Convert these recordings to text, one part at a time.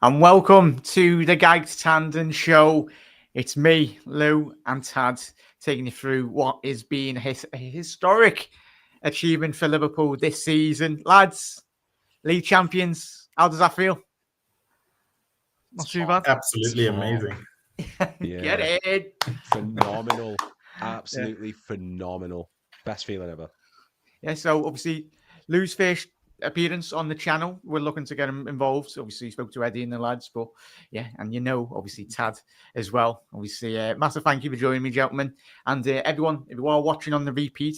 And welcome to the Gags Tandon show. It's me, Lou, and Tad taking you through what is being a historic achievement for Liverpool this season. Lads, league champions, how does that feel? Not too bad. Absolutely amazing. Get it. Phenomenal. Absolutely phenomenal. Best feeling ever. Yeah, so obviously, Lou's first appearance on the channel. We're looking to get him involved. Obviously, he spoke to Eddie and the lads, but yeah, and obviously Tad as well. Obviously, massive thank you for joining me, gentlemen, and everyone. If you are watching on the repeat,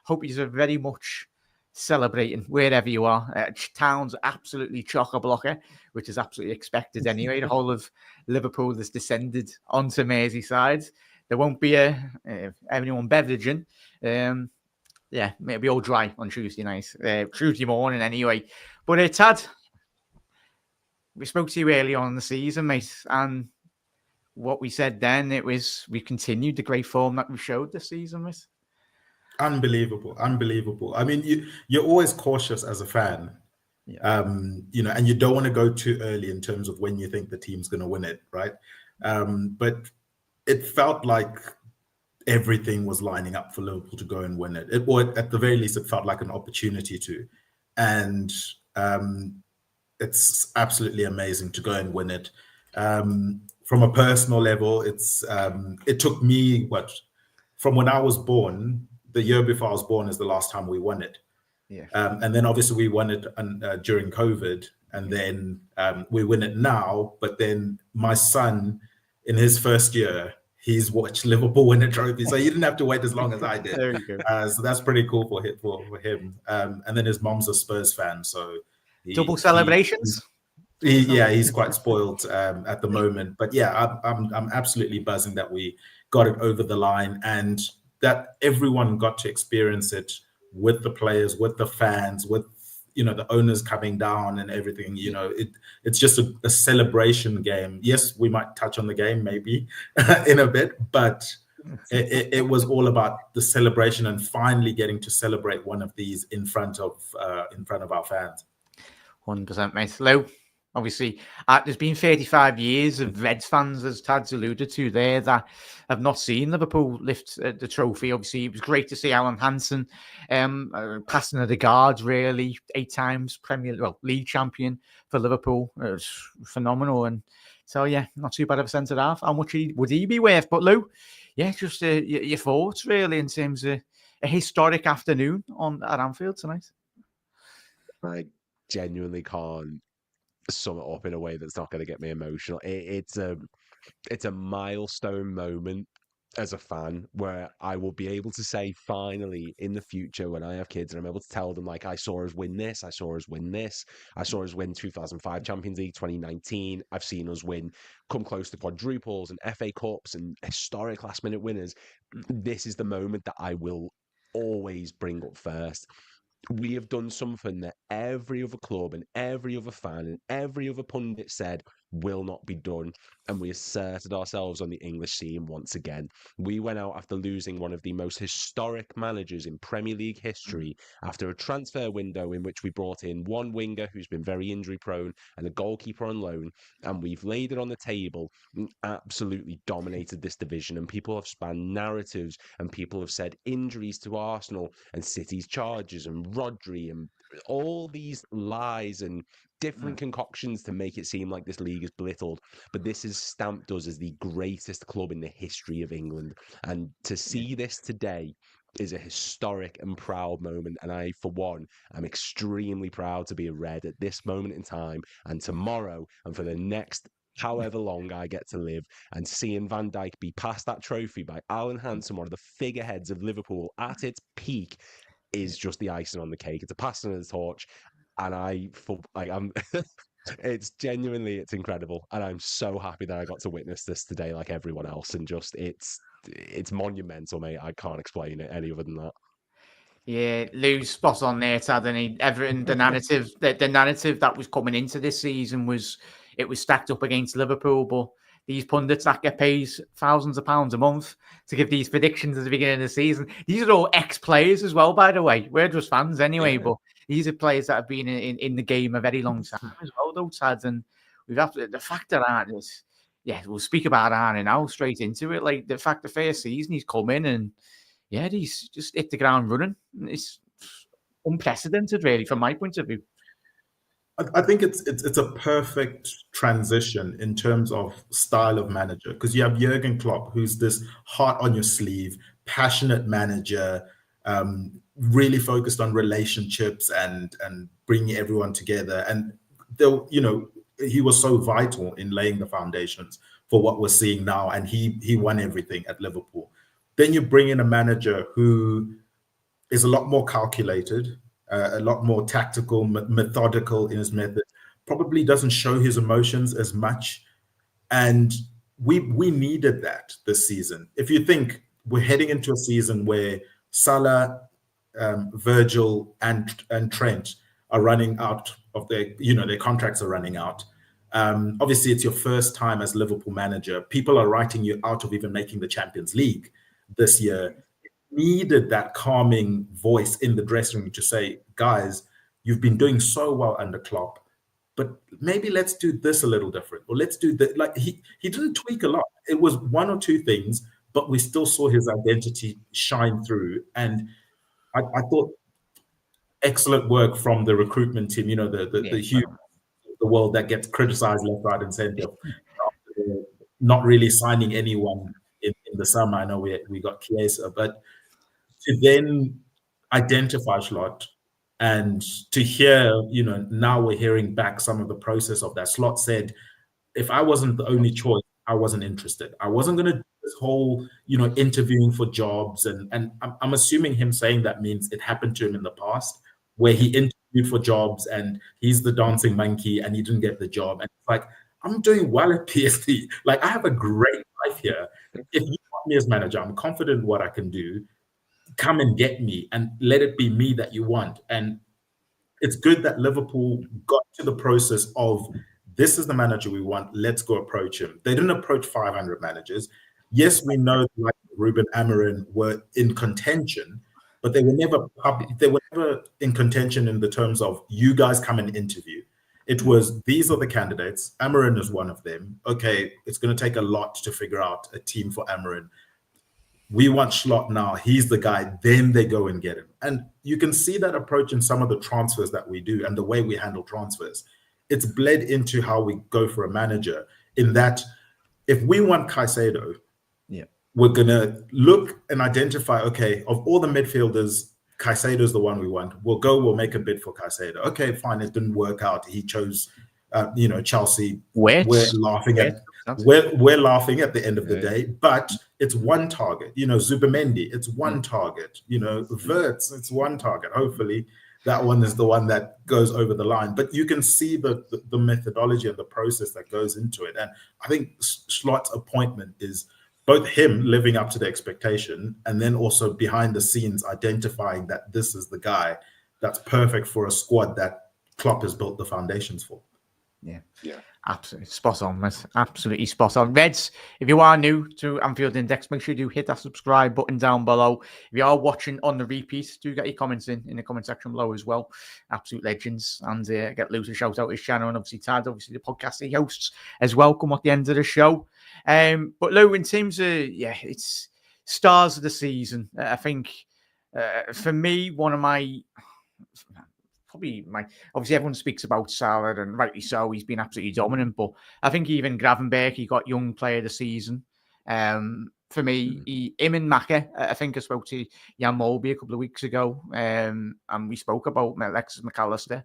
hope you're very much celebrating wherever you are. Town's absolutely chock-a-blocker, which is absolutely expected anyway. The whole of Liverpool has descended onto Merseyside. There won't be anyone beveraging. Yeah, maybe all dry on Tuesday night, Tuesday morning anyway. But Tad, we spoke to you early on in the season, mate, and what we said then, we continued the great form that we showed this season, mate. Unbelievable. I mean, you're always cautious as a fan, and you don't want to go too early in terms of when you think the team's going to win it, right? But it felt like everything was lining up for Liverpool to go and win it. Or at the very least, it felt like an opportunity to. And it's absolutely amazing to go and win it. From a personal level, it took me, from when I was born, the year before I was born is the last time we won it. Yeah. And then obviously we won it during COVID, and then we win it now. But then my son, in his first year, he's watched Liverpool win a trophy, so he didn't have to wait as long as I did. There you go. So that's pretty cool for him. And then his mom's a Spurs fan, so double celebrations. He's quite spoiled at the moment. But yeah, I'm absolutely buzzing that we got it over the line and that everyone got to experience it with the players, with the fans, with the owners coming down and everything. It's just a celebration game. Yes, we might touch on the game maybe in a bit, but it was all about the celebration and finally getting to celebrate one of these in front of our fans. 100%, mate. Lou, obviously, there's been 35 years of Reds fans, as Tad's alluded to there, that have not seen Liverpool lift the trophy. Obviously, it was great to see Alan Hansen passing the guards, really, 8 times league champion for Liverpool. It was phenomenal. And so, yeah, not too bad of a centre half. How much would he be worth? But Lou, yeah, just your thoughts, really, in terms of a historic afternoon at Anfield tonight. I genuinely can't sum it up in a way that's not going to get me emotional. It's a milestone moment as a fan where I will be able to say finally in the future when I have kids and I'm able to tell them, like, I saw us win this, I saw us win this, I saw us win 2005 Champions League, 2019, I've seen us come close to quadruples and FA Cups and historic last minute winners. This is the moment that I will always bring up first. We have done something that every other club and every other fan and every other pundit said will not be done, and we asserted ourselves on the English scene once again. We went out after losing one of the most historic managers in Premier League history after a transfer window in which we brought in one winger who's been very injury prone and a goalkeeper on loan, and we've laid it on the table and absolutely dominated this division. And people have spanned narratives and people have said injuries to Arsenal and City's charges and Rodri and all these lies and different concoctions to make it seem like this league is belittled. But this has stamped us as the greatest club in the history of England. And to see this today is a historic and proud moment. And I, for one, am extremely proud to be a Red at this moment in time and tomorrow and for the next however long I get to live. And seeing Van Dijk be passed that trophy by Alan Hansen, one of the figureheads of Liverpool at its peak, is just the icing on the cake. It's a passing of the torch. And I'm it's incredible. And I'm so happy that I got to witness this today like everyone else. And just, it's monumental, mate. I can't explain it any other than that. Yeah, Lou's spot on there, Tad. And Everton, the narrative that was coming into this season was stacked up against Liverpool, but these pundits that get paid thousands of pounds a month to give these predictions at the beginning of the season. These are all ex-players as well, by the way. We're just fans anyway, but these are players that have been in the game a very long time as well, though, Tad. And we've have to, the fact that Arne is, yeah, we'll speak about Arne now, straight into it. Like the fact the first season he's come in and yeah, he's just hit the ground running. It's unprecedented, really, from my point of view. I think it's a perfect transition in terms of style of manager, because you have Jurgen Klopp, who's this heart on your sleeve, passionate manager, really focused on relationships and bringing everyone together. And he was so vital in laying the foundations for what we're seeing now, and he won everything at Liverpool. Then you bring in a manager who is a lot more calculated, a lot more tactical, methodical in his method, probably doesn't show his emotions as much. And we needed that this season. If you think we're heading into a season where Salah, Virgil, and Trent are running out of their contracts are running out. Obviously, it's your first time as Liverpool manager. People are writing you out of even making the Champions League this year. Needed that calming voice in the dressing room to say, guys, you've been doing so well under Klopp, but maybe let's do this a little different, or let's do that. Like he didn't tweak a lot. It was one or two things, but we still saw his identity shine through. And I thought excellent work from the recruitment team. The huge the world that gets criticized left, right, and center, not really signing anyone in the summer. I know we got Chiesa, but to then identify Slot and to hear, now we're hearing back some of the process of that. Slot said, if I wasn't the only choice, I wasn't interested. I wasn't going to do this whole, interviewing for jobs. And I'm assuming him saying that means it happened to him in the past, where he interviewed for jobs and he's the dancing monkey and he didn't get the job. And it's like, I'm doing well at PSG. Like, I have a great life here. If you want me as manager, I'm confident what I can do. Come and get me and let it be me that you want. And it's good that Liverpool got to the process of, this is the manager we want, let's go approach him. They didn't approach 500 managers. Yes, we know like Ruben Amorim were in contention, but they were never in contention in the terms of, you guys come and interview. It was, these are the candidates. Amorim is one of them. Okay, it's going to take a lot to figure out a team for Amorim. We want Slot now. He's the guy. Then they go and get him. And you can see that approach in some of the transfers that we do and the way we handle transfers. It's bled into how we go for a manager, in that if we want Caicedo, we're going to look and identify, okay, of all the midfielders, Caicedo is the one we want. We'll make a bid for Caicedo. Okay, fine. It didn't work out. He chose, Chelsea. We're laughing at the end of the day, but it's one target. Zubimendi, it's one target. Wirtz, it's one target. Hopefully that one is the one that goes over the line. But you can see the methodology and the process that goes into it. And I think Slot's appointment is both him living up to the expectation and then also behind the scenes identifying that this is the guy that's perfect for a squad that Klopp has built the foundations for. Yeah. Absolutely spot on, mate. Absolutely spot on. Reds, if you are new to Anfield Index, make sure you do hit that subscribe button down below. If you are watching on the repeat, do get your comments in the comment section below as well. Absolute legends. And get Lou to shout out his channel, and obviously Tad, obviously the podcast he hosts as well, come at the end of the show. But Lou, in terms of, it's stars of the season. I think for me, one of my... obviously everyone speaks about Salah, and rightly so, he's been absolutely dominant, but I think even Gravenberch, he got young player of the season. For me, him and Maka, I think I spoke to Jan Molby a couple of weeks ago, and we spoke about Alexis McAllister.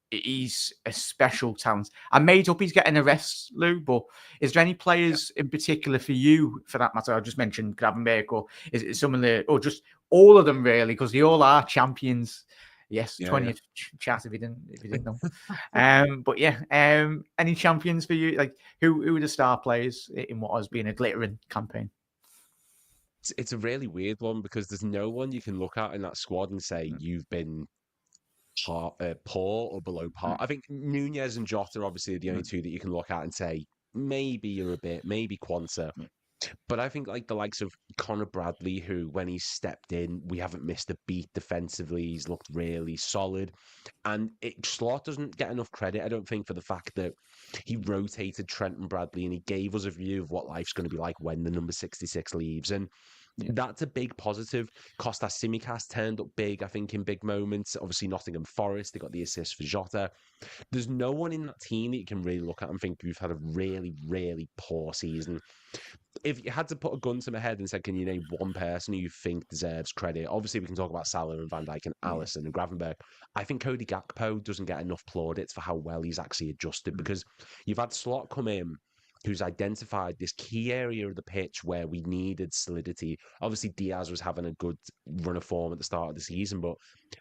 He's a special talent. I made up he's getting a rest, Lou, but is there any players in particular for you, for that matter? I just mentioned Gravenberch, or is it some of the, or just all of them really, because they all are champions. Yes, 20th chat if you didn't know. But any champions for you? Like who are the star players in what has been a glittering campaign? It's a really weird one, because there's no one you can look at in that squad and say you've been poor or below par. I think Nunez and Jota obviously are the only two that you can look at and say maybe you're a bit, maybe Quansah. But I think like the likes of Connor Bradley, who when he stepped in, we haven't missed a beat defensively. He's looked really solid. And Slot doesn't get enough credit, I don't think, for the fact that he rotated Trent and Bradley and he gave us a view of what life's going to be like when the number 66 leaves. And that's a big positive. Kostas Tsimikas turned up big, I think, in big moments. Obviously, Nottingham Forest, they got the assist for Jota. There's no one in that team that you can really look at and think we've had a really, really poor season. If you had to put a gun to my head and said, can you name one person who you think deserves credit? Obviously, we can talk about Salah and Van Dijk and Alisson and Gravenberg. I think Cody Gakpo doesn't get enough plaudits for how well he's actually adjusted, because you've had Slot come in who's identified this key area of the pitch where we needed solidity. Obviously, Diaz was having a good run of form at the start of the season, but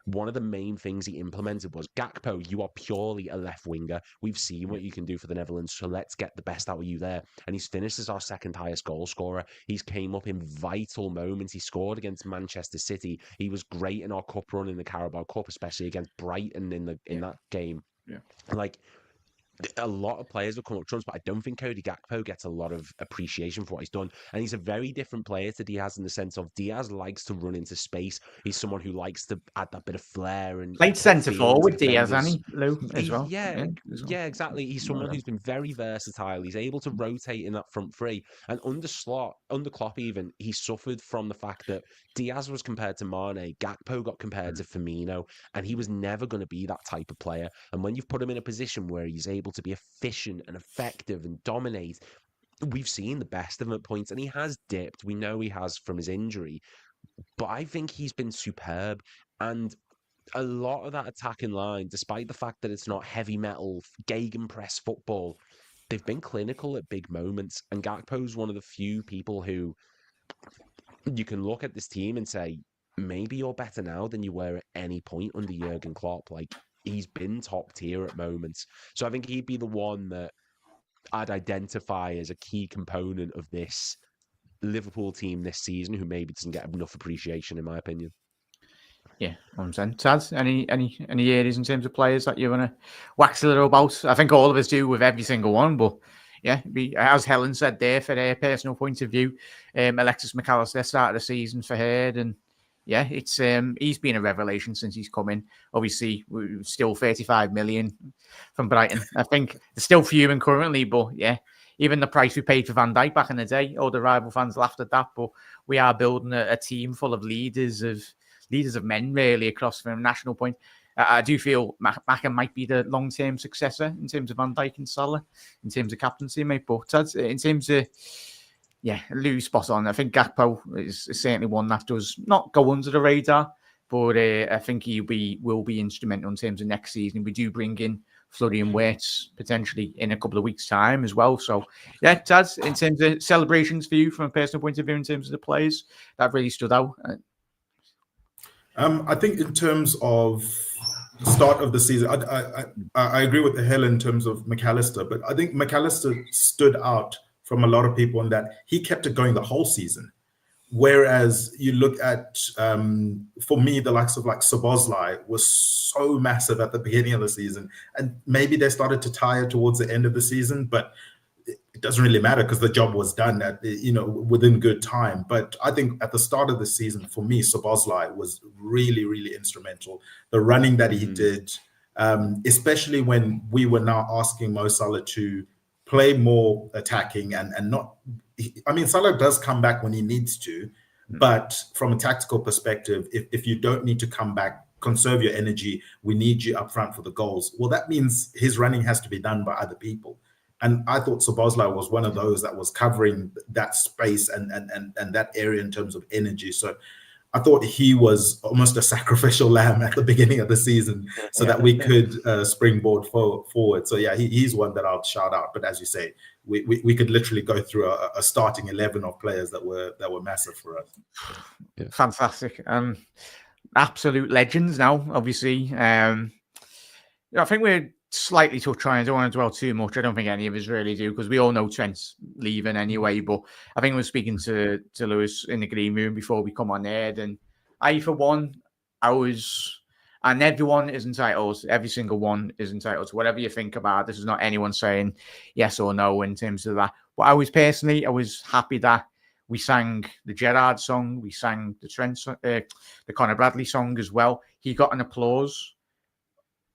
one of the main things he implemented was, Gakpo, you are purely a left winger. We've seen what you can do for the Netherlands, so let's get the best out of you there. And he's finished as our second highest goal scorer. He's came up in vital moments. He scored against Manchester City. He was great in our cup run in the Carabao Cup, especially against Brighton in that game. Yeah. Like, a lot of players will come up trumps, but I don't think Cody Gakpo gets a lot of appreciation for what he's done. And he's a very different player to Diaz in the sense of Diaz likes to run into space. He's someone who likes to add that bit of flair and played centre forward, Diaz, hasn't he, Lou, as well? Yeah, exactly. He's someone who's been very versatile. He's able to rotate in that front three. And under Klopp even, he suffered from the fact that Diaz was compared to Mane, Gakpo got compared to Firmino, and he was never going to be that type of player. And when you've put him in a position where he's able to be efficient and effective and dominate, we've seen the best of him at points, and he has dipped. We know he has from his injury, but I think he's been superb. And a lot of that attacking line, despite the fact that it's not heavy metal gegenpress football, they've been clinical at big moments. And Gakpo's one of the few people who you can look at this team and say, maybe you're better now than you were at any point under Jurgen Klopp. Like, he's been top tier at moments. So I think he'd be the one that I'd identify as a key component of this Liverpool team this season, who maybe doesn't get enough appreciation, in my opinion. Yeah, 100%. Tad, any areas in terms of players that you want to wax a little about? I think all of us do with every single one, but yeah, as Helen said there, for their personal point of view, Alexis McAllister started the season for her, and yeah, it's he's been a revelation since he's come in. Obviously, we're still 35 million from Brighton. I think they're still fuming currently, but yeah, even the price we paid for Van Dijk back in the day, all the rival fans laughed at that. But we are building a team full of leaders of men, really, across from a national point. I do feel Maka might be the long-term successor in terms of Van Dijk and Salah, in terms of captaincy, mate. But in terms of, yeah, Lou's spot on. I think Gakpo is certainly one that does not go under the radar, but I think he will be instrumental in terms of next season. We do bring in Florian Wirtz potentially in a couple of weeks' time as well. So, yeah, Taz, in terms of celebrations for you from a personal point of view, in terms of the players, that really stood out. I think in terms of the start of the season, I agree with the Hill in terms of McAllister, but I think McAllister stood out from a lot of people in that he kept it going the whole season. Whereas you look at, for me, the likes of like Szoboszlai was so massive at the beginning of the season, and maybe they started to tire towards the end of the season, but it doesn't really matter because the job was done within good time. But I think at the start of the season, for me, Szoboszlai was really, really instrumental. The running that he did, especially when we were now asking Mo Salah to play more attacking and not. I mean, Salah does come back when he needs to, but from a tactical perspective, if you don't need to come back, conserve your energy, we need you up front for the goals. Well, that means his running has to be done by other people. And I thought Szoboszlai was one of those that was covering that space and that area in terms of energy. So I thought he was almost a sacrificial lamb at the beginning of the season so that we could springboard forward. So yeah, he's one that I'll shout out. But as you say, we could literally go through a starting 11 of players that were massive for us. Yeah. Fantastic. Absolute legends now, obviously. I think we're slightly touch on. I don't want to dwell too much. I don't think any of us really do, because we all know Trent's leaving anyway. But I think we're speaking to Lewis in the green room before we come on air, and I, for one, and everyone is entitled, every single one is entitled to whatever you think about. This is not anyone saying yes or no in terms of that. But I was happy that We sang the Gerrard song. We sang the the Conor Bradley song as well. He got an applause.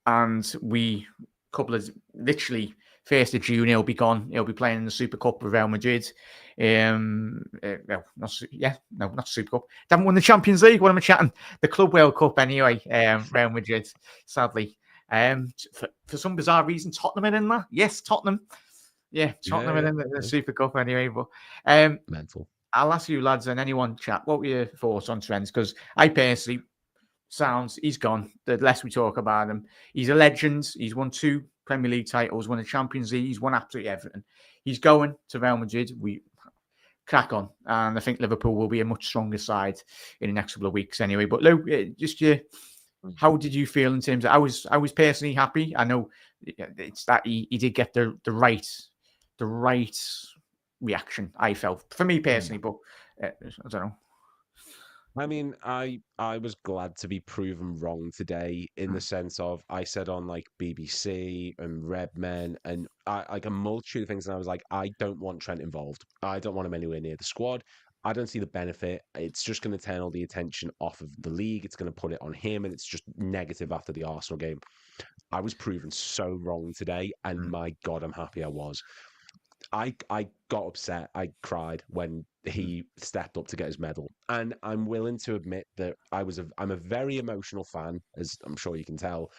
And literally 1st of June, he'll be gone. He'll be playing in the Super Cup with Real Madrid. Not Super Cup. They haven't won the Champions League. What am I chatting? The Club World Cup anyway. Real Madrid, sadly. For some bizarre reason, Tottenham are in that. Yes, Tottenham. Yeah, Tottenham are in the Super Cup anyway. But mental. I'll ask you lads and anyone chat, what were your thoughts on Trent? Because I personally he's gone. The less we talk about him, he's a legend. He's won 2 Premier League titles, won a Champions League. He's won absolutely everything. He's going to Real Madrid. We crack on, and I think Liverpool will be a much stronger side in the next couple of weeks anyway. But Lou, how did you feel in terms of? I was personally happy. I know it's that he did get the right reaction. I felt for me personally, but I don't know. I mean, I was glad to be proven wrong today in the sense of I said on like BBC and Redmen and like a multitude of things, and I was like, I don't want Trent involved. I don't want him anywhere near the squad. I don't see the benefit. It's just going to turn all the attention off of the league. It's going to put it on him, and it's just negative after the Arsenal game. I was proven so wrong today, and my God, I'm happy I was. I got upset. I cried when he stepped up to get his medal, and I'm willing to admit that I'm a very emotional fan, as I'm sure you can tell.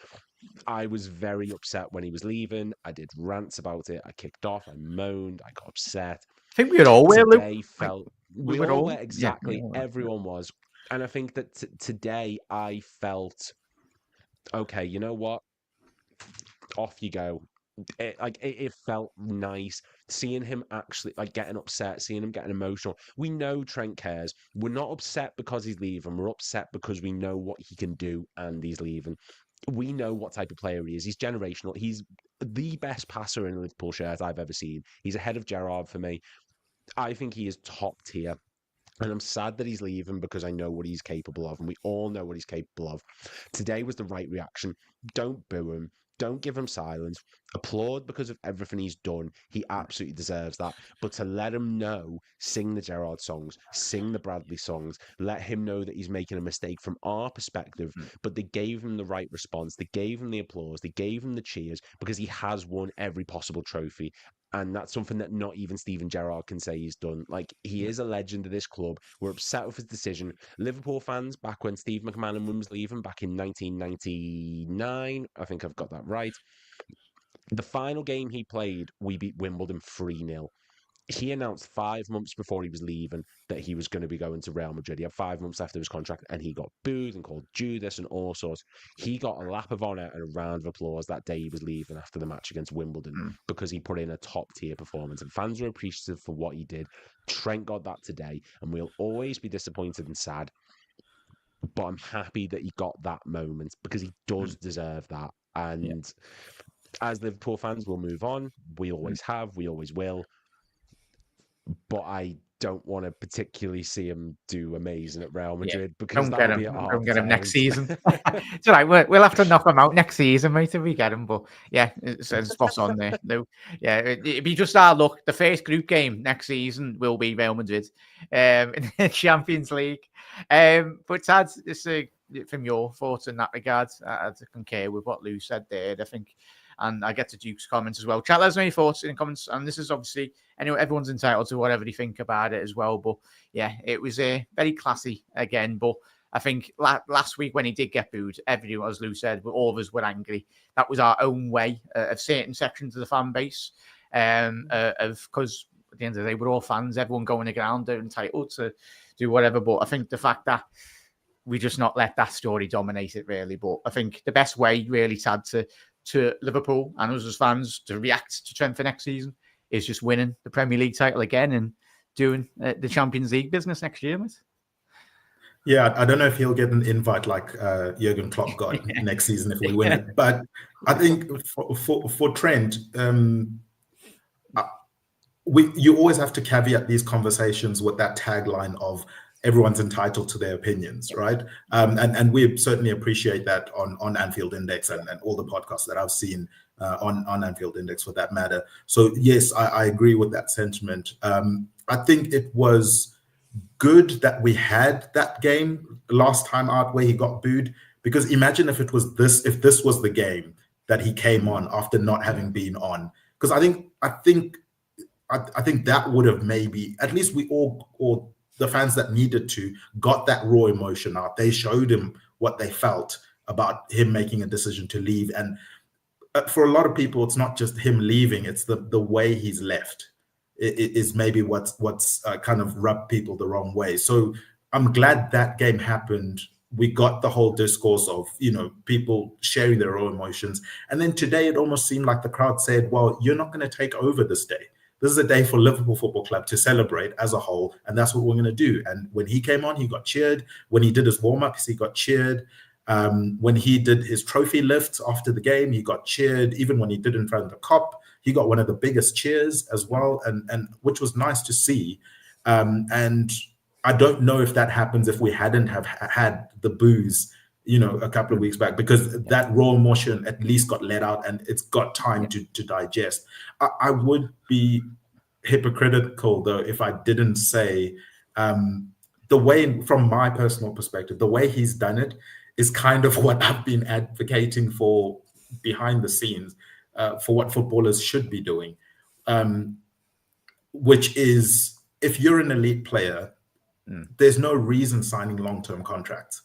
I was very upset when he was leaving. I did rants about it. I kicked off. I moaned. I got upset. I think we were all where, Today felt we were all where, exactly. Yeah. Everyone was, and I think that today I felt okay. You know what? Off you go. It felt nice seeing him actually like getting upset, seeing him getting emotional. We know Trent cares. We're not upset because he's leaving. We're upset because we know what he can do and he's leaving. We know what type of player he is. He's generational. He's the best passer in a Liverpool shirt I've ever seen. He's ahead of Gerrard for me. I think he is top tier. And I'm sad that he's leaving because I know what he's capable of, and we all know what he's capable of. Today was the right reaction. Don't boo him. Don't give him silence. Applaud because of everything he's done. He absolutely deserves that. But to let him know, sing the Gerrard songs, sing the Bradley songs, let him know that he's making a mistake from our perspective. But they gave him the right response. They gave him the applause. They gave him the cheers because he has won every possible trophy. And that's something that not even Steven Gerrard can say he's done. Like, he is a legend of this club. We're upset with his decision. Liverpool fans, back when Steve McManaman was leaving, back in 1999, I think I've got that right. The final game he played, we beat Wimbledon 3-0. He announced 5 months before he was leaving that he was going to be going to Real Madrid. He had 5 months left of his contract, and he got booed and called Judas and all sorts. He got a lap of honour and a round of applause that day he was leaving after the match against Wimbledon because he put in a top-tier performance, and fans were appreciative for what he did. Trent got that today, and we'll always be disappointed and sad, but I'm happy that he got that moment because he does deserve that. And as Liverpool fans, we'll move on. We always have. We always will. But I don't want to particularly see him do amazing at Real Madrid because don't get him next season. It's all right. We'll have to knock him out next season, mate, if we get him. But yeah, it's spot on there. No, yeah, it'd be just our luck. The first group game next season will be Real Madrid in the Champions League. But Tad, from your thoughts in that regard, I concur with what Lou said there. I think. And I get to Duke's comments as well. Chat, let us know your thoughts in the comments. And this is obviously, anyway, everyone's entitled to whatever they think about it as well. But yeah, it was very classy again. But I think last week when he did get booed, everyone, as Lou said, all of us were angry. That was our own way of certain sections of the fan base. Because at the end of the day, we're all fans. Everyone going to ground, they're entitled to do whatever. But I think the fact that we just not let that story dominate it, really. But I think the best way, really, Tad, to Liverpool and us as fans to react to Trent for next season is just winning the Premier League title again and doing the Champions League business next year, mate. Yeah, I don't know if he'll get an invite like Jurgen Klopp got next season if we win it. But I think for Trent, you always have to caveat these conversations with that tagline of everyone's entitled to their opinions, right? And we certainly appreciate that on Anfield Index and all the podcasts that I've seen on Anfield Index for that matter. So yes, I agree with that sentiment. I think it was good that we had that game last time out where he got booed, because imagine if this was the game that he came on after not having been on, because I think that would have maybe, at least we all, or the fans that needed to, got that raw emotion out. They showed him what they felt about him making a decision to leave. And for a lot of people, it's not just him leaving, it's the way he's left. It is maybe what's kind of rubbed people the wrong way. So I'm glad that game happened. We got the whole discourse of, people sharing their own emotions. And then today it almost seemed like the crowd said, well, you're not going to take over this day. This is a day for Liverpool Football Club to celebrate as a whole, and that's what we're going to do. And when he came on, he got cheered. When he did his warm-ups, he got cheered. When he did his trophy lift after the game, he got cheered. Even when he did in front of the Kop, he got one of the biggest cheers as well, and which was nice to see. And I don't know if that happens if we hadn't have had the boos, a couple of weeks back, because that raw emotion at least got let out and it's got time to digest. I would be hypocritical though if I didn't say the way, from my personal perspective, the way he's done it is kind of what I've been advocating for behind the scenes, for what footballers should be doing, which is, if you're an elite player, there's no reason signing long-term contracts.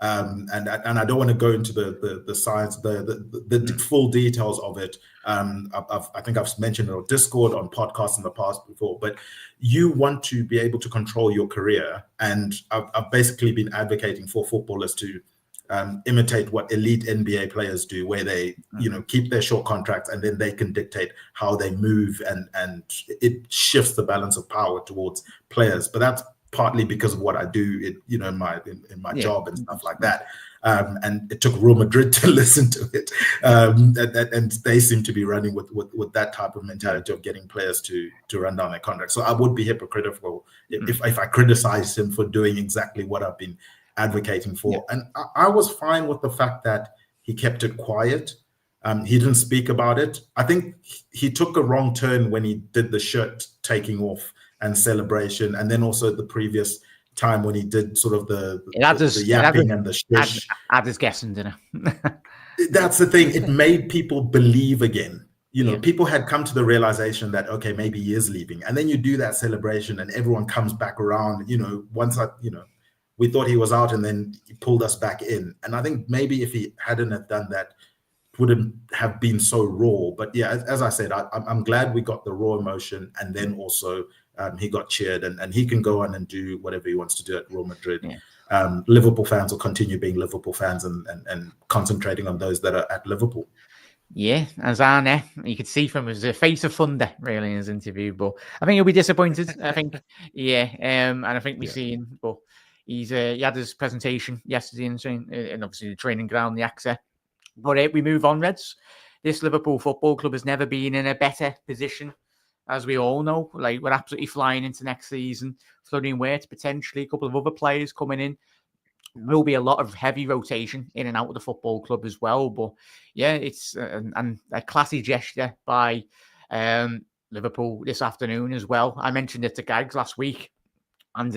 And I don't want to go into the science, the full details of it. I think I've mentioned it on Discord, on podcasts in the past before, but you want to be able to control your career. And I've basically been advocating for footballers to imitate what elite NBA players do, where they, keep their short contracts and then they can dictate how they move, and it shifts the balance of power towards players. But that's partly because of what I do, in my job and stuff like that. And it took Real Madrid to listen to it, and they seem to be running with that type of mentality of getting players to run down their contracts. So I would be hypocritical if I criticized him for doing exactly what I've been advocating for. And I was fine with the fact that he kept it quiet. He didn't speak about it. I think he took a wrong turn when he did the shirt taking off and celebration, and then also the previous time when he did sort of the yapping and the shish. I was guessing, didn't I? That's the thing. It made people believe again. People had come to the realization that, okay, maybe he is leaving. And then you do that celebration and everyone comes back around, we thought he was out and then he pulled us back in. And I think maybe if he hadn't have done that, it wouldn't have been so raw. But yeah, as I said, I'm glad we got the raw emotion, and then also he got cheered, and he can go on and do whatever he wants to do at Real Madrid. Liverpool fans will continue being Liverpool fans and concentrating on those that are at Liverpool. Yeah, as Arne, you could see from his face of thunder really in his interview, but I think he'll be disappointed. I think, and I think we've seen, but he had his presentation yesterday in obviously the training ground, the AXA. But we move on, Reds. This Liverpool Football Club has never been in a better position, as we all know. Like, we're absolutely flying into next season, flooding weight, potentially a couple of other players coming in. There will be a lot of heavy rotation in and out of the football club as well. But yeah, it's and a classy gesture by Liverpool this afternoon as well. I mentioned it to Gags last week, and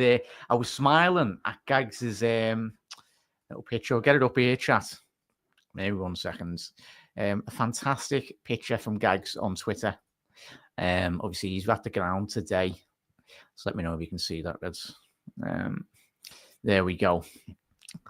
I was smiling at Gags' little picture. I'll get it up here, chat. Maybe 1 second. A fantastic picture from Gags on Twitter. Obviously, he's at the ground today. So let me know if you can see that, Reds. There we go.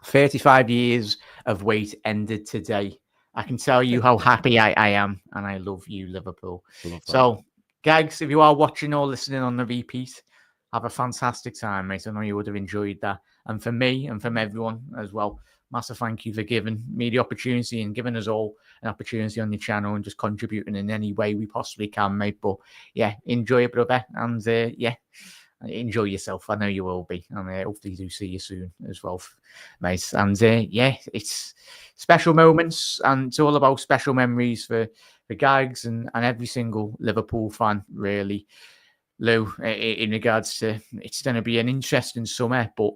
35 years of wait ended today. I can tell you how happy I am, and I love you, Liverpool. So, Gags, if you are watching or listening on the repeat, have a fantastic time, mate. I know you would have enjoyed that. And for me and from everyone as well, massive thank you for giving me the opportunity and giving us all an opportunity on your channel and just contributing in any way we possibly can, mate. But yeah, enjoy it, brother. And enjoy yourself. I know you will be. And hopefully do see you soon as well, mate. And it's special moments, and it's all about special memories for Gags and every single Liverpool fan, really. Lou, in regards to, it's going to be an interesting summer, but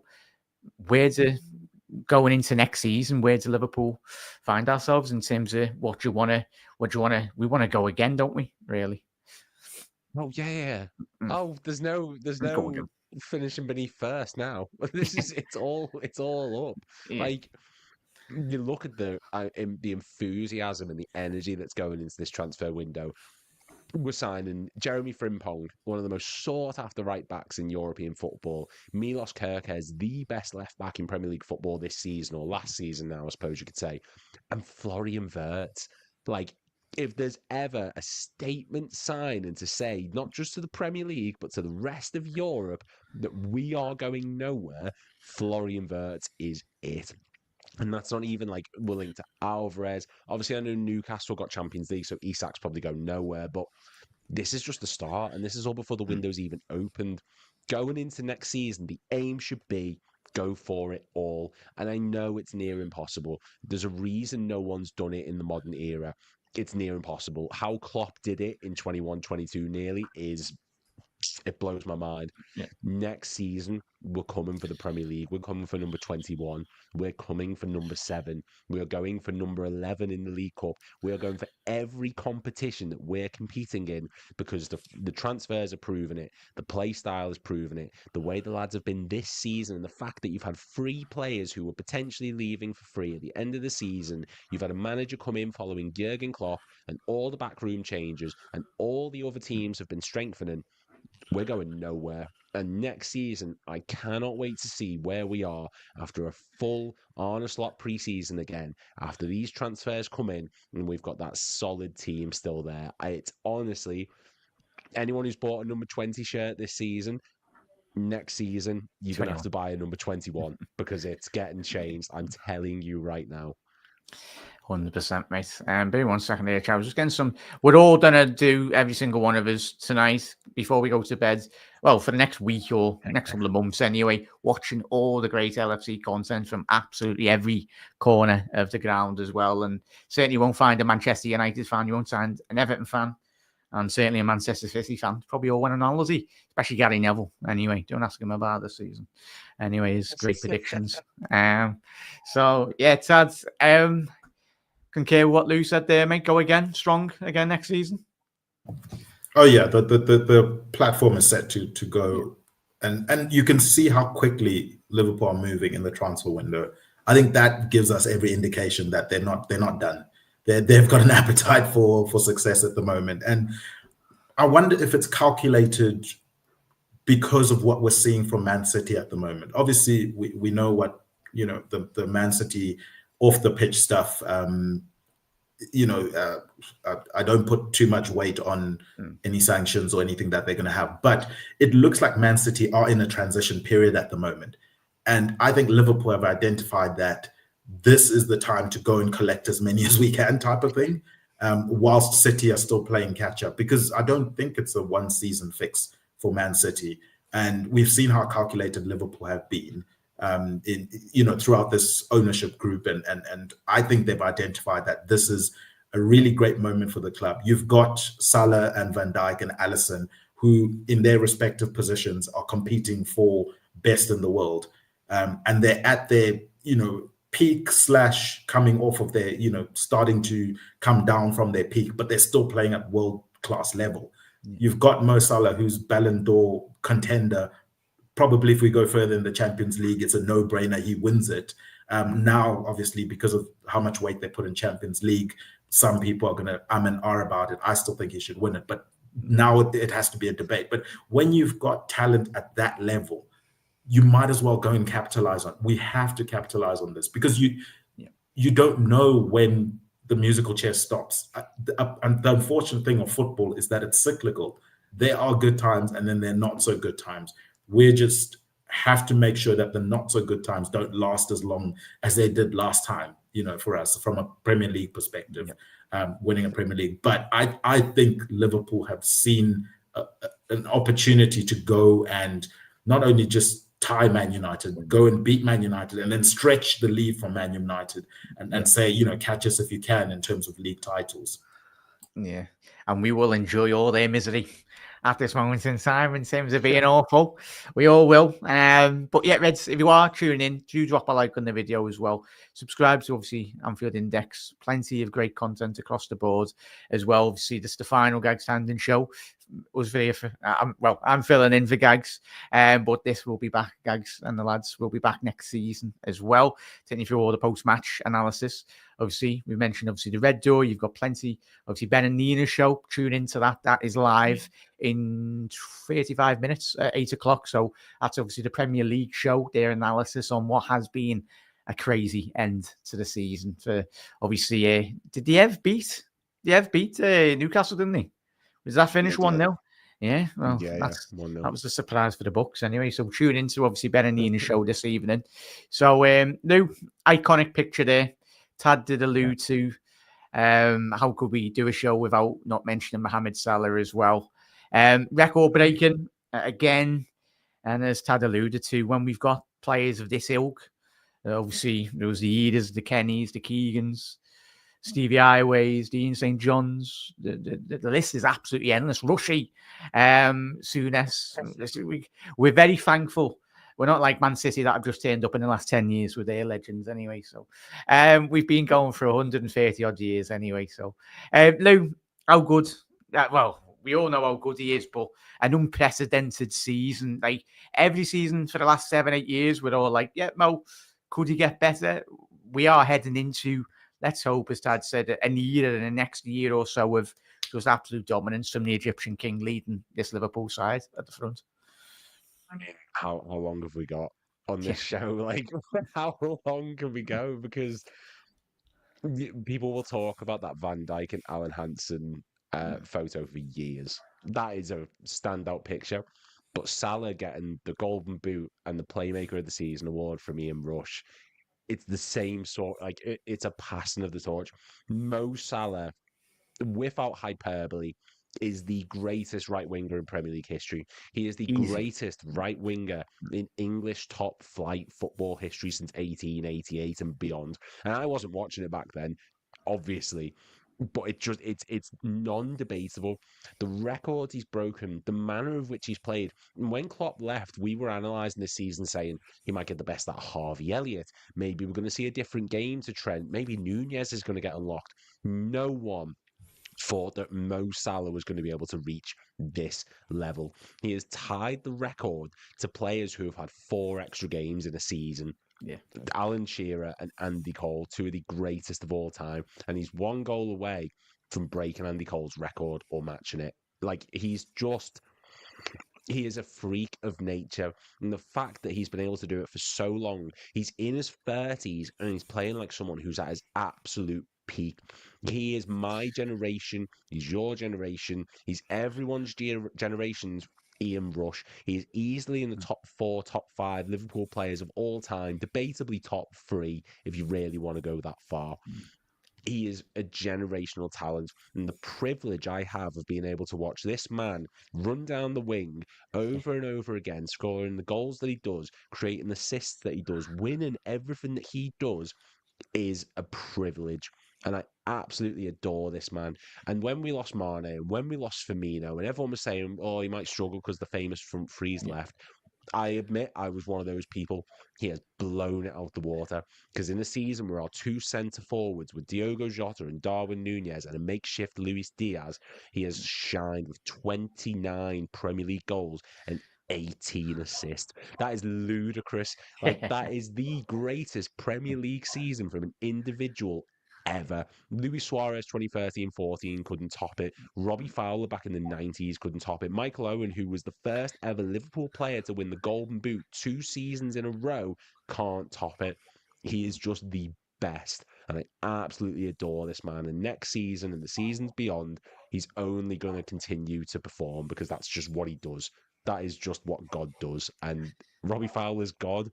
going into next season, where do Liverpool find ourselves in terms of we want to go again, don't we? Really? Oh yeah. Oh, there's no finishing beneath first now. It's all up. Yeah. Like, you look at the enthusiasm and the energy that's going into this transfer window. We're signing Jeremy Frimpong, one of the most sought after right backs in European football. Milos Kerkez, the best left back in Premier League football this season, or last season now, I suppose you could say. And Florian Wirtz. Like, if there's ever a statement sign and to say, not just to the Premier League, but to the rest of Europe, that we are going nowhere, Florian Wirtz is it. And that's not even like we're linked to Alvarez. Obviously, I know Newcastle got Champions League, so Isak's probably going nowhere. But this is just the start, and this is all before the window's even opened. Going into next season, the aim should be go for it all. And I know it's near impossible. There's a reason no one's done it in the modern era. It's near impossible. How Klopp did it in 21-22 nearly is... it blows my mind. Yeah. Next season, we're coming for the Premier League. We're coming for number 21. We're coming for number 7. We are going for number 11 in the League Cup. We are going for every competition that we're competing in because the transfers are proving it. The play style is proving it. The way the lads have been this season, and the fact that you've had 3 players who were potentially leaving for free at the end of the season. You've had a manager come in following Jurgen Klopp, and all the backroom changes, and all the other teams have been strengthening. We're going nowhere. And next season, I cannot wait to see where we are after a full Arne Slot preseason again, after these transfers come in, and we've got that solid team still there. It's honestly, anyone who's bought a number 20 shirt this season, next season, you're going to have to buy a number 21 because it's getting changed. I'm telling you right now. 100%, mate. Be 1 second here, Charles. Just getting some. We're all gonna do, every single one of us tonight before we go to bed. Well, for the next week or next couple of months, anyway. Watching all the great LFC content from absolutely every corner of the ground as well. And certainly, you won't find a Manchester United fan. You won't find an Everton fan, and certainly a Manchester City fan. Probably all went on holiday, especially Gary Neville. Anyway, don't ask him about this season. Anyway, his great predictions. So yeah, Tad. Concur with what Lou said there, mate. Go again, strong again next season. Oh yeah, the platform is set to go, and you can see how quickly Liverpool are moving in the transfer window. I think that gives us every indication that they're not done. They've got an appetite for success at the moment, and I wonder if it's calculated because of what we're seeing from Man City at the moment. Obviously, we know what the Man City off the pitch stuff. I don't put too much weight on any sanctions or anything that they're going to have, but it looks like Man City are in a transition period at the moment. And I think Liverpool have identified that this is the time to go and collect as many as we can type of thing, whilst City are still playing catch up, because I don't think it's a 1 season fix for Man City. And we've seen how calculated Liverpool have been throughout this ownership group, and I think they've identified that this is a really great moment for the club. You've got Salah and Van Dijk and Alisson, who in their respective positions are competing for best in the world, and they're at their peak / coming off of their starting to come down from their peak, but they're still playing at world class level. You've got Mo Salah, who's Ballon d'Or contender. Probably if we go further in the Champions League, it's a no-brainer. He wins it. Now, obviously, because of how much weight they put in Champions League, some people are going to and ah about it. I still think he should win it. But now it has to be a debate. But when you've got talent at that level, you might as well go and capitalize on it. We have to capitalize on this because you don't know when the musical chair stops. And the unfortunate thing of football is that it's cyclical. There are good times and then there are not so good times. We just have to make sure that the not so good times don't last as long as they did last time, for us from a Premier League perspective, winning a Premier League. But I think Liverpool have seen an opportunity to go and not only just tie Man United, go and beat Man United and then stretch the lead from Man United and say, catch us if you can in terms of league titles. Yeah, and we will enjoy all their misery at this moment in time in terms of being awful. We all will. But yeah, Reds, if you are tuning in, do drop a like on the video as well. Subscribe to, obviously, Anfield Index. Plenty of great content across the board as well. Obviously, this is the final Gags Tandon show. us here for. I'm filling in for Gags, but this will be back. Gags and the lads will be back next season as well, taking you through all the post-match analysis. Obviously, we mentioned the Red Door. You've got plenty. Obviously, Ben and Nina show. Tune into that. That is live in 35 minutes at 8 o'clock. So that's obviously the Premier League show. Their analysis on what has been a crazy end to the season. For obviously, did the Ev beat? The Ev beat Newcastle, didn't he? Was that finish 1-0? Yeah, well, that was a surprise for the Bucks anyway. So tune into obviously Ben and Nina's show this evening. So new iconic picture there. Tad did allude to how could we do a show without not mentioning Mohamed Salah as well. Record breaking again, and as Tad alluded to, when we've got players of this ilk, obviously there was the Eders, the Kennys, the Keegans, Stevie Highways, Dean St. John's. The list is absolutely endless. Rushy, Souness. We're very thankful. We're not like Man City that have just turned up in the last 10 years with their legends anyway. So we've been going for 130 odd years anyway. So Lou, how good? We all know how good he is, but an unprecedented season. Like every season for the last 7-8 years, we're all like, yeah, Mo, could he get better? We are heading into, let's hope, as Tad said, an year and the next year or so of just absolute dominance from the Egyptian king leading this Liverpool side at the front. I mean, how long have we got on this show? Like, how long can we go? Because people will talk about that Van Dijk and Alan Hansen photo for years. That is a standout picture. But Salah getting the Golden Boot and the Playmaker of the Season award from Ian Rush, it's the same sort. Like, it's a passing of the torch. Mo Salah, without hyperbole, is the greatest right winger in Premier League history. He is the greatest right winger in English top flight football history since 1888 and beyond. And I wasn't watching it back then, obviously, but it's non-debatable. The record he's broken, the manner of which he's played. And when Klopp left, we were analysing this season saying he might get the best out of Harvey Elliott. Maybe we're going to see a different game to Trent. Maybe Nunez is going to get unlocked. No one thought that Mo Salah was going to be able to reach this level. He has tied the record to players who have had 4 extra games in a season. Yeah, Alan Shearer and Andy Cole, 2 of the greatest of all time, and he's 1 goal away from breaking Andy Cole's record or matching it. Like, he is a freak of nature, and the fact that he's been able to do it for so long, he's in his 30s and he's playing like someone who's at his absolute peak. He is my generation, he's your generation, he's everyone's generation's Ian Rush. He is easily in the top 4, top 5 Liverpool players of all time, debatably top 3 if you really want to go that far. He is a generational talent, and the privilege I have of being able to watch this man run down the wing over and over again, scoring the goals that he does, creating the assists that he does, winning everything that he does, is a privilege. And I absolutely adore this man. And when we lost Mane, and when we lost Firmino, and everyone was saying, oh, he might struggle because the famous front three's left, I admit I was one of those people. He has blown it out the water, because in a season where our 2 centre forwards with Diogo Jota and Darwin Nunez and a makeshift Luis Diaz, he has shined with 29 Premier League goals and 18 assists. That is ludicrous. Like, that is the greatest Premier League season from an individual ever. Luis Suarez 2013-14 couldn't top it. Robbie Fowler back in the 90s couldn't top it. Michael Owen, who was the first ever Liverpool player to win the Golden Boot 2 seasons in a row, can't top it. He is just the best, and I absolutely adore this man. And next season and the seasons beyond, he's only going to continue to perform, because that's just what he does. That is just what God does. And Robbie Fowler's God.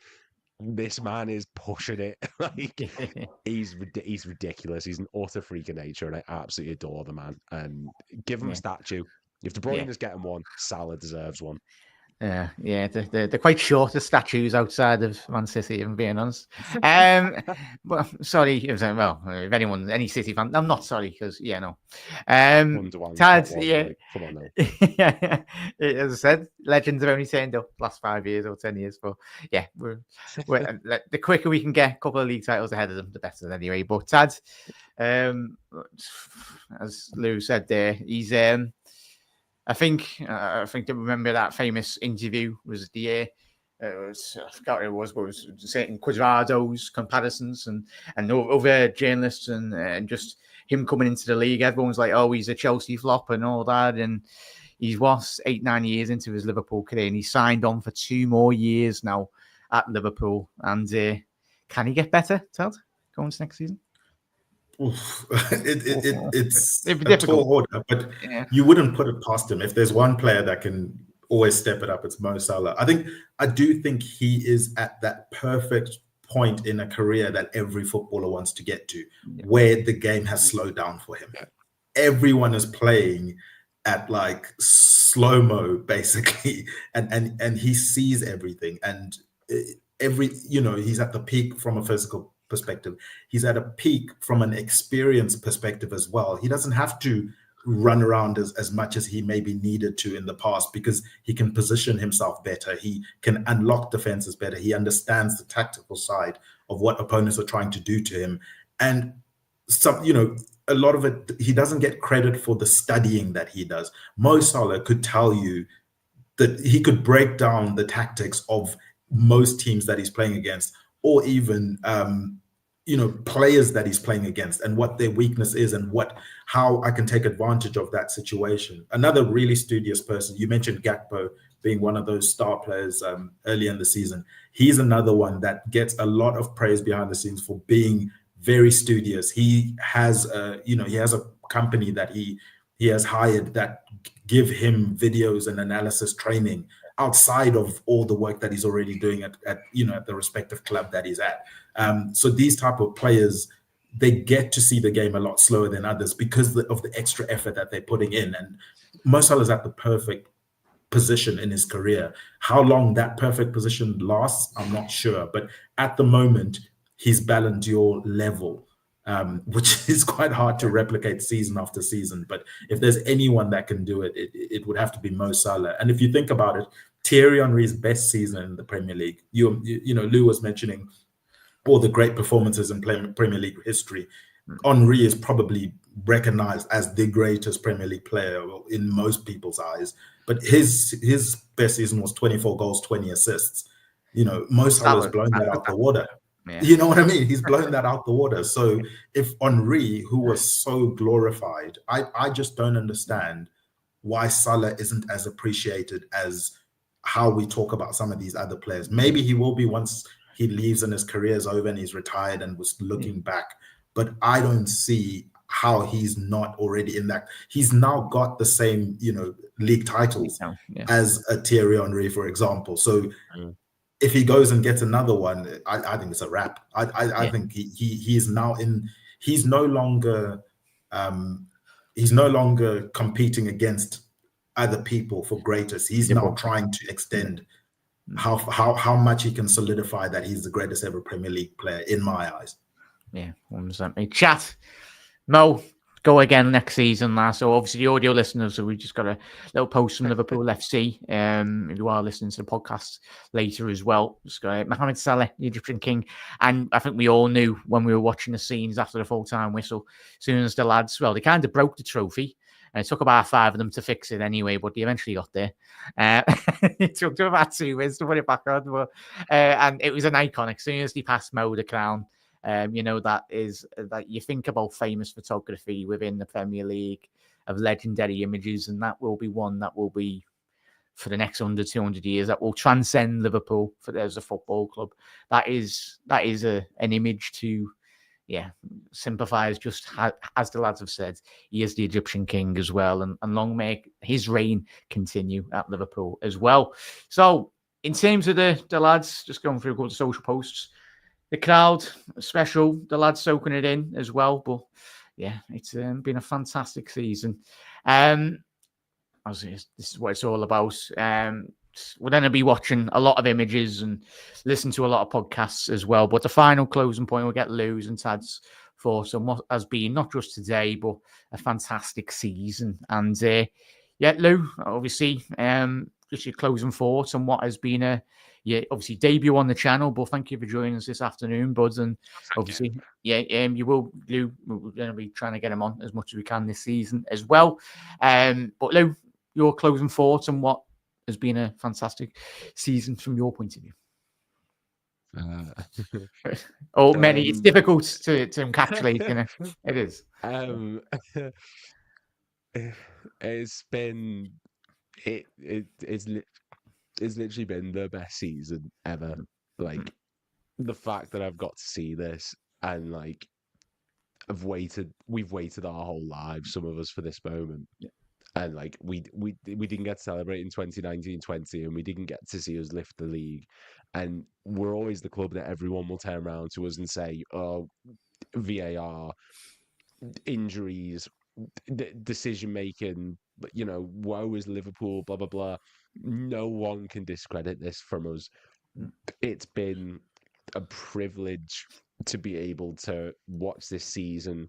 This man is pushing it. Like, he's ridiculous. He's an utter freak of nature, and I absolutely adore the man. And give him a statue. If De Bruyne is getting one, Salah deserves one. Yeah, they're quite short of statues outside of Man City, if I'm being honest. But sorry, if anyone, any City fan, I'm not sorry, because Tad, come on now. Yeah, as I said, legends have only turned up last 5 years or 10 years, but yeah, we're the quicker we can get a couple of league titles ahead of them, the better anyway. But Tad, as Lou said there, he's I think to remember that famous interview was the year. I forgot what it was, but it was saying Quadrado's comparisons and other journalists and just him coming into the league. Everyone's like, oh, he's a Chelsea flop and all that. And he was 8-9 years into his Liverpool career, and he signed on for 2 more years now at Liverpool. And can he get better, Ted, going to next season? It's a tall order, but you wouldn't put it past him. If there's one player that can always step it up, it's Mo Salah. I do think he is at that perfect point in a career that every footballer wants to get to, where the game has slowed down for him. Everyone is playing at like slow-mo, basically, and he sees everything, and he's at the peak from a physical perspective. He's at a peak from an experience perspective as well. He doesn't have to run around as much as he maybe needed to in the past, because he can position himself better. He can unlock defenses better. He understands the tactical side of what opponents are trying to do to him. And some, a lot of it, he doesn't get credit for the studying that he does. Mo Salah could tell you that he could break down the tactics of most teams that he's playing against, or even players that he's playing against, and what their weakness is, and how I can take advantage of that situation. Another really studious person, you mentioned Gakpo being one of those star players early in the season. He's another one that gets a lot of praise behind the scenes for being very studious. He has a company that he has hired that give him videos and analysis training outside of all the work that he's already doing at the respective club that he's at. So these type of players, they get to see the game a lot slower than others because of the extra effort that they're putting in. And Mo Salah is at the perfect position in his career. How long that perfect position lasts, I'm not sure. But at the moment, he's Ballon d'Or level, which is quite hard to replicate season after season. But if there's anyone that can do it, it would have to be Mo Salah. And if you think about it, Thierry Henry's best season in the Premier League, Lou was mentioning all the great performances in Premier League history. Henry is probably recognized as the greatest Premier League player in most people's eyes. But his best season was 24 goals, 20 assists. Mo Salah's blown that out the water. Yeah. You know what I mean? He's blown that out the water. So if Henry, who was so glorified, I just don't understand why Salah isn't as appreciated as how we talk about some of these other players. Maybe he will be once he leaves and his career's over and he's retired and was looking back. But I don't see how he's not already in that. He's now got the same, league titles as a Thierry Henry, for example. So if he goes and gets another one, I think it's a wrap. I think he's now in. He's no longer competing against other people for greatest. He's now trying to extend how much he can solidify that he's the greatest ever Premier League player in my eyes. Yeah, 100%. Chat, Mo, go again next season, last. So obviously the audio listeners, so we just got a little post from Liverpool FC. If you are listening to the podcast later as well, just got Mohamed Salah, the Egyptian king, and I think we all knew when we were watching the scenes after the full-time whistle, as soon as the lads, they kind of broke the trophy. And it took about 5 of them to fix it anyway, but they eventually got there. It took them about 2 wins to put it back on. But, and it was an iconic. As soon as they passed Mo the crown, that you think about famous photography within the Premier League of legendary images, and that will be one that will be for the next 100-200 years that will transcend Liverpool as a football club. That is an image to sympathize, just as the lads have said, he is the Egyptian king as well, and long may his reign continue at Liverpool as well. So in terms of the lads, just going through a couple of social posts, the crowd special, the lads soaking it in as well. But it's been a fantastic season. This is what it's all about. We're going to be watching a lot of images and listen to a lot of podcasts as well. But the final closing point, we'll get Lou's and Tad's thoughts on what has been not just today, but a fantastic season. And Lou, obviously, just your closing thoughts on what has been obviously debut on the channel. But thank you for joining us this afternoon, buds. And obviously, you will, Lou. We're going to be trying to get him on as much as we can this season as well. But Lou, your closing thoughts on what has been a fantastic season from your point of view. Many. It's difficult to encapsulate. It is. It's been it's literally been the best season ever. Like the fact that I've got to see this, and like we've waited our whole lives, some of us, for this moment. Yeah. And like we didn't get to celebrate in 2019-20, and we didn't get to see us lift the league. And we're always the club that everyone will turn around to us and say, "Oh, VAR, injuries, decision making, woe is Liverpool, blah blah blah." No one can discredit this from us. It's been a privilege to be able to watch this season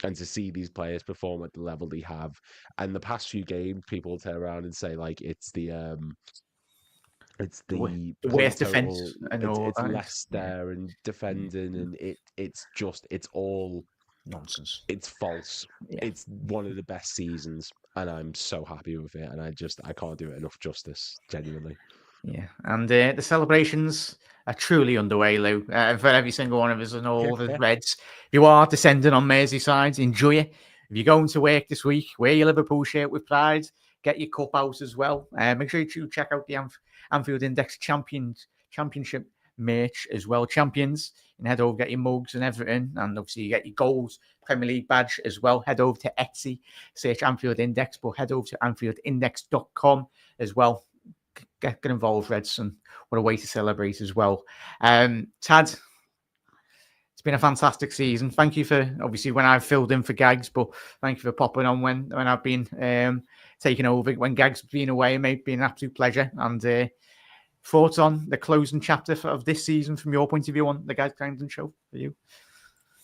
and to see these players perform at the level they have. And the past few games, people turn around and say like it's the worst defense. It's Leicester and defending, and it's all nonsense. It's false. Yeah. It's one of the best seasons, and I'm so happy with it. And I can't do it enough justice, genuinely. Yeah, and the celebrations are truly underway, Lou, for every single one of us and all the Reds. If you are descending on Merseyside, enjoy it. If you're going to work this week, wear your Liverpool shirt with pride. Get your cup out as well. Make sure you check out the Anfield Index Championship merch as well. Champions, and head over, get your mugs and everything. And obviously you get your Goals Premier League badge as well. Head over to Etsy, search Anfield Index, but head over to AnfieldIndex.com as well. Get involved, Reds, and what a way to celebrate as well. Tad, it's been a fantastic season. Thank you for, obviously, when I've filled in for Gags, but thank you for popping on when I've been taking over. When Gags has been away, it's been an absolute pleasure. And thoughts on the closing chapter of this season from your point of view on the Gags Tandon show for you?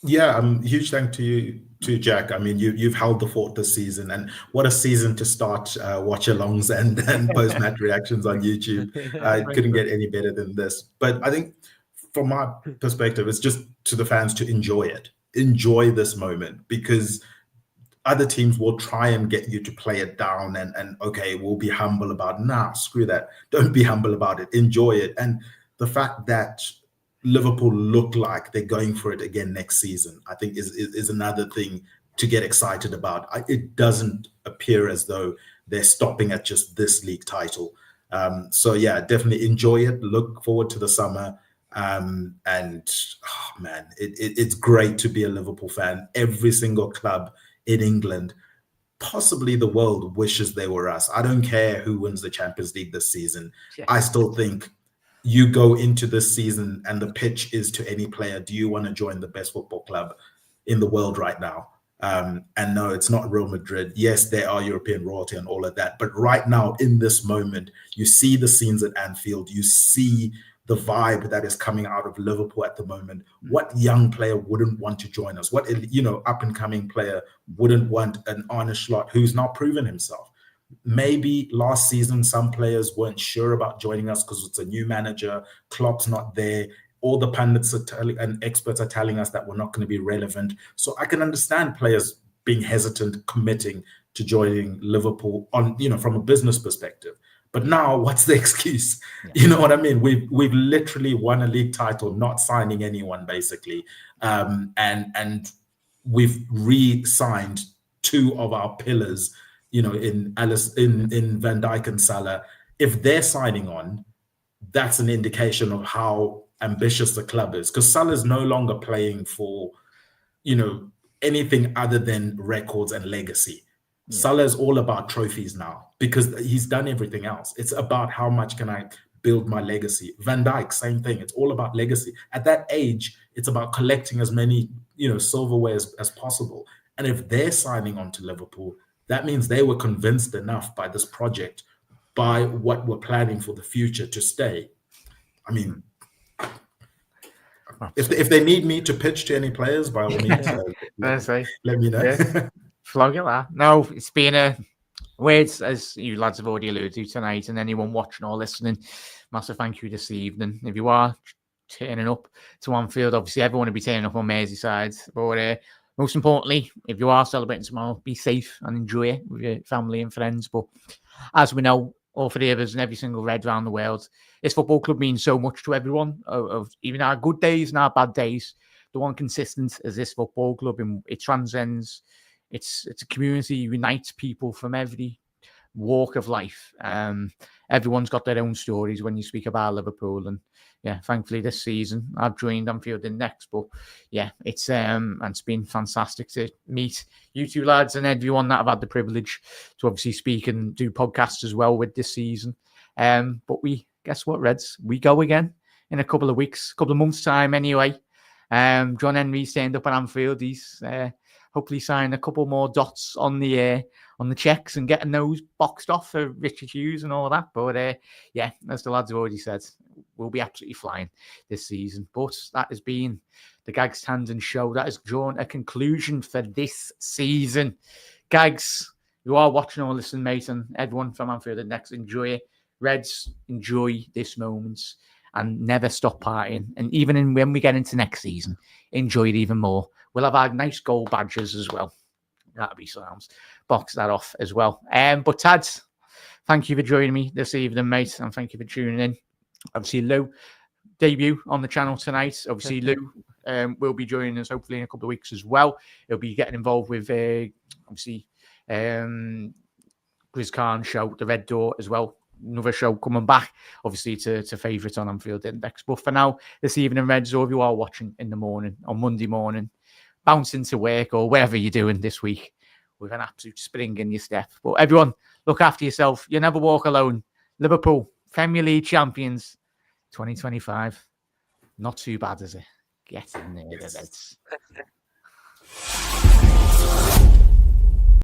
Yeah, huge thank to you, Jack. I mean, you've held the fort this season, and what a season to start watch-alongs and post-match reactions on YouTube. I couldn't get any better than this. But I think from my perspective, it's just to the fans to enjoy it. Enjoy this moment, because other teams will try and get you to play it down and okay, we'll be humble about it. Nah, screw that. Don't be humble about it. Enjoy it. And the fact that Liverpool look like they're going for it again next season, I think is another thing to get excited about. It doesn't appear as though they're stopping at just this league title. So yeah, definitely enjoy it. Look forward to the summer. And oh man, it's great to be a Liverpool fan. Every single club in England, possibly the world, wishes they were us. I don't care who wins the Champions League this season. Yeah. I still think you go into this season and the pitch is to any player, do you want to join the best football club in the world right now? And no, it's not Real Madrid. Yes, they are European royalty and all of that. But right now, in this moment, you see the scenes at Anfield. You see the vibe that is coming out of Liverpool at the moment. What young player wouldn't want to join us? What, up-and-coming player wouldn't want an Arne Slot who's not proven himself? Maybe last season, some players weren't sure about joining us because it's a new manager. Klopp's not there. All the pundits and experts are telling us that we're not going to be relevant. So I can understand players being hesitant, committing to joining Liverpool on, from a business perspective. But now, what's the excuse? Yeah. You know what I mean? We've literally won a league title, not signing anyone, basically, and we've re-signed two of our pillars. In Van Dijk and Salah. If they're signing on, that's an indication of how ambitious the club is. Because Salah's no longer playing for, anything other than records and legacy. Yeah. Salah is all about trophies now because he's done everything else. It's about how much can I build my legacy. Van Dijk, same thing. It's all about legacy. At that age, it's about collecting as many, silverware as possible. And if they're signing on to Liverpool, that means they were convinced enough by this project, by what we're planning for the future, to stay. I mean, if they need me to pitch to any players, by all means, let me know. Yeah. Flog it that. No, it's been a words, as you lads have already alluded to tonight, and anyone watching or listening, massive thank you this evening. If you are turning up to Anfield, obviously everyone will be turning up on Merseyside, but most importantly, if you are celebrating tomorrow, be safe and enjoy it with your family and friends. But as we know, all three of us and every single Red around the world, this football club means so much to everyone, of even our good days and our bad days. The one consistent is this football club, and it transcends. It's a community, unites people from every walk of life. Everyone's got their own stories when you speak about Liverpool, and yeah, thankfully this season I've joined Anfield Index. But yeah, it's been fantastic to meet you two lads and everyone that I've had the privilege to obviously speak and do podcasts as well with this season. But guess what, Reds? We go again in a couple of months time anyway. John Henry's turned up at Anfield. He's hopefully signing a couple more dots on the checks and getting those boxed off for Richard Hughes and all that. But yeah, as the lads have already said, we'll be absolutely flying this season. But that has been the Gags Tandon show. That has drawn a conclusion for this season. Gags, you are watching or listening, mate, and everyone from Anfield Index, enjoy it. Reds, enjoy this moment and never stop partying. And even when we get into next season, enjoy it even more. We'll have our nice gold badges as well. That'll be sounds. Box that off as well. But Tad, thank you for joining me this evening, mate, and thank you for tuning in. Obviously, Lou, debut on the channel tonight. Obviously, Lou will be joining us hopefully in a couple of weeks as well. He'll be getting involved with obviously Grizz Khan's show, The Red Door, as well. Another show coming back, obviously, to favourite on Anfield Index. But for now, this evening, Reds, or if you are watching in the morning, on Monday morning, bounce into work or wherever you're doing this week with an absolute spring in your step. But everyone, look after yourself. You never walk alone. Liverpool, Premier League champions 2025. Not too bad, is it? Get in there, the Reds.